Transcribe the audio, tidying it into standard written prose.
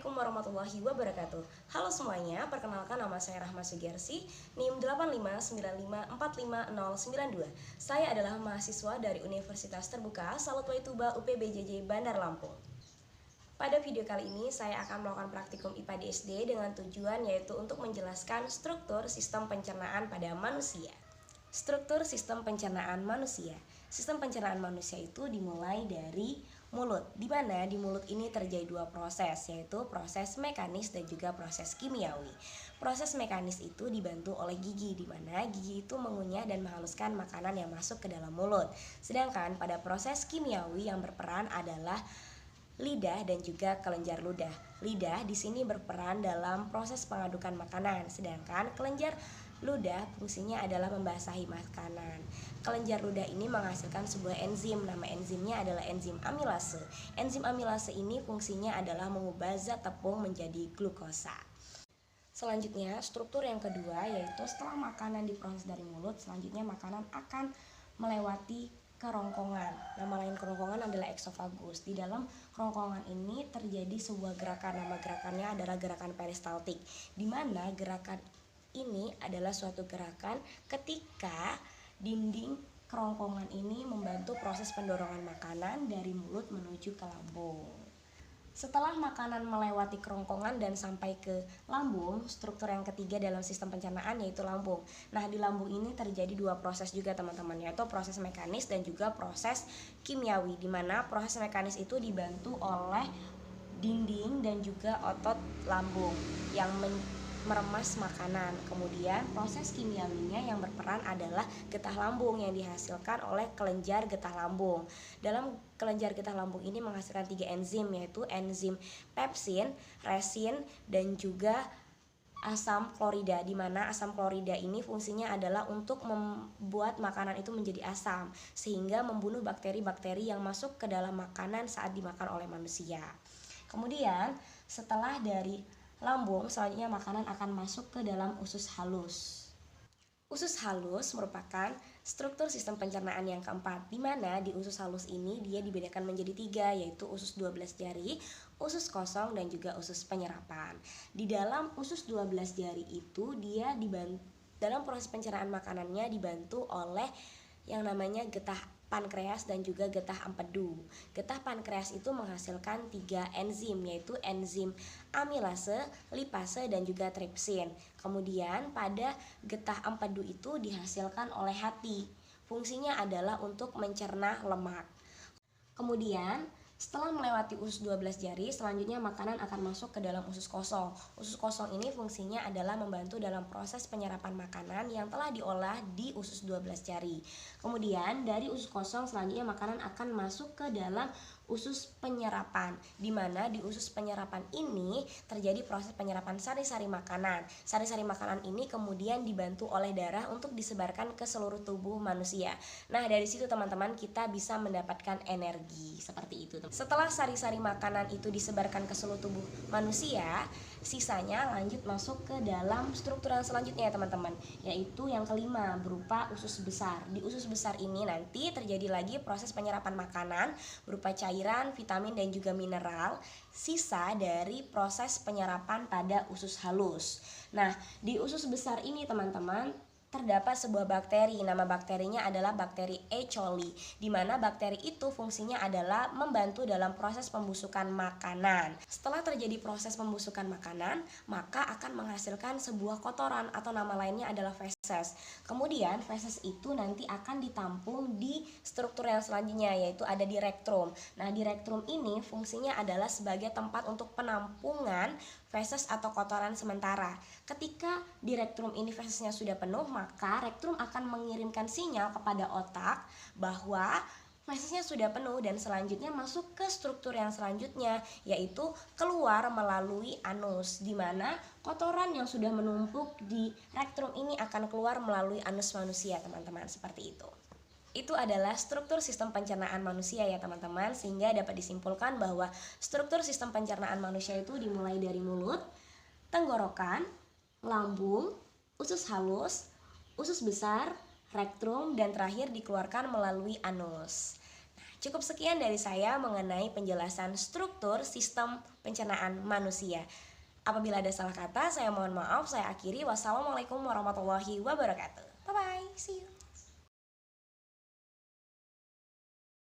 Assalamualaikum warahmatullahi wabarakatuh. Halo semuanya, perkenalkan nama saya Rahma Sugiarsi, NIM 8595455092. Saya adalah mahasiswa dari Universitas Terbuka Salatwa Tuba UPBJJ Bandar Lampung. Pada video kali ini saya akan melakukan praktikum IPA di SD dengan tujuan yaitu untuk menjelaskan struktur sistem pencernaan pada manusia. Struktur sistem pencernaan manusia. Sistem pencernaan manusia itu dimulai dari mulut, di mana di mulut ini terjadi dua proses, yaitu proses mekanis dan juga proses kimiawi. Proses mekanis itu dibantu oleh gigi, di mana gigi itu mengunyah dan menghaluskan makanan yang masuk ke dalam mulut. Sedangkan pada proses kimiawi yang berperan adalah lidah dan juga kelenjar ludah. Lidah di sini berperan dalam proses pengadukan makanan, sedangkan kelenjar ludah fungsinya adalah membasahi makanan. Kelenjar ludah ini menghasilkan sebuah enzim, nama enzimnya adalah enzim amilase. Enzim amilase ini fungsinya adalah mengubah zat tepung menjadi glukosa. Selanjutnya, struktur yang kedua yaitu setelah makanan diproses dari mulut, selanjutnya makanan akan melewati kerongkongan. Nama lain kerongkongan adalah eksofagus. Di dalam kerongkongan ini terjadi sebuah gerakan. Nama gerakannya adalah gerakan peristaltik, di mana gerakan ini adalah suatu gerakan ketika dinding kerongkongan ini membantu proses pendorongan makanan dari mulut menuju ke lambung. Setelah makanan melewati kerongkongan dan sampai ke lambung, struktur yang ketiga dalam sistem pencernaan yaitu lambung. Nah, di lambung ini terjadi dua proses juga teman-teman, yaitu proses mekanis dan juga proses kimiawi, di mana proses mekanis itu dibantu oleh dinding dan juga otot lambung yang meremas makanan. Kemudian proses kimiawinya yang berperan adalah getah lambung yang dihasilkan oleh kelenjar getah lambung. Dalam kelenjar getah lambung ini menghasilkan 3 enzim, yaitu enzim pepsin, resin, dan juga asam klorida, di mana asam klorida ini fungsinya adalah untuk membuat makanan itu menjadi asam sehingga membunuh bakteri-bakteri yang masuk ke dalam makanan saat dimakan oleh manusia. Kemudian setelah dari lambung, selanjutnya makanan akan masuk ke dalam usus halus. Usus halus merupakan struktur sistem pencernaan yang keempat, di mana di usus halus ini dia dibedakan menjadi 3, yaitu usus 12 jari, usus kosong, dan juga usus penyerapan. Di dalam usus 12 jari itu dia dalam proses pencernaan makanannya dibantu oleh yang namanya getah pankreas dan juga getah empedu. Getah pankreas itu menghasilkan 3 enzim, yaitu enzim amilase, lipase, dan juga tripsin. Kemudian pada getah empedu itu dihasilkan oleh hati. Fungsinya adalah untuk mencerna lemak. Kemudian setelah melewati usus 12 jari, selanjutnya makanan akan masuk ke dalam usus kosong. Usus kosong ini fungsinya adalah membantu dalam proses penyerapan makanan yang telah diolah di usus 12 jari. Kemudian dari usus kosong selanjutnya makanan akan masuk ke dalam usus penyerapan, di mana di usus penyerapan ini terjadi proses penyerapan sari-sari makanan. Sari-sari makanan ini kemudian dibantu oleh darah untuk disebarkan ke seluruh tubuh manusia. Nah, dari situ teman-teman kita bisa mendapatkan energi seperti itu. Setelah sari-sari makanan itu disebarkan ke seluruh tubuh manusia, sisanya lanjut masuk ke dalam struktur yang selanjutnya ya teman-teman, yaitu yang kelima berupa usus besar. Di usus besar ini nanti terjadi lagi proses penyerapan makanan berupa cairan, vitamin, dan juga mineral, sisa dari proses penyerapan pada usus halus. Nah, di usus besar ini teman-teman terdapat sebuah bakteri, nama bakterinya adalah bakteri E. coli, di mana bakteri itu fungsinya adalah membantu dalam proses pembusukan makanan. Setelah terjadi proses pembusukan makanan, maka akan menghasilkan sebuah kotoran atau nama lainnya adalah feses. Kemudian feses itu nanti akan ditampung di struktur yang selanjutnya, yaitu ada di rektrum. Nah, di rektrum ini fungsinya adalah sebagai tempat untuk penampungan feses atau kotoran sementara. Ketika di rektrum ini fesesnya sudah penuh, maka rektrum akan mengirimkan sinyal kepada otak bahwa fesesnya sudah penuh dan selanjutnya masuk ke struktur yang selanjutnya, yaitu keluar melalui anus, di mana kotoran yang sudah menumpuk di rektrum ini akan keluar melalui anus manusia, teman-teman, seperti itu. Itu adalah struktur sistem pencernaan manusia ya teman-teman, sehingga dapat disimpulkan bahwa struktur sistem pencernaan manusia itu dimulai dari mulut, tenggorokan, lambung, usus halus, usus besar, rektrum, dan terakhir dikeluarkan melalui anus. Nah, Cukup sekian dari saya mengenai penjelasan struktur sistem pencernaan manusia. Apabila ada salah kata, saya mohon maaf. Saya akhiri. Wassalamualaikum warahmatullahi wabarakatuh. Bye-bye. See you.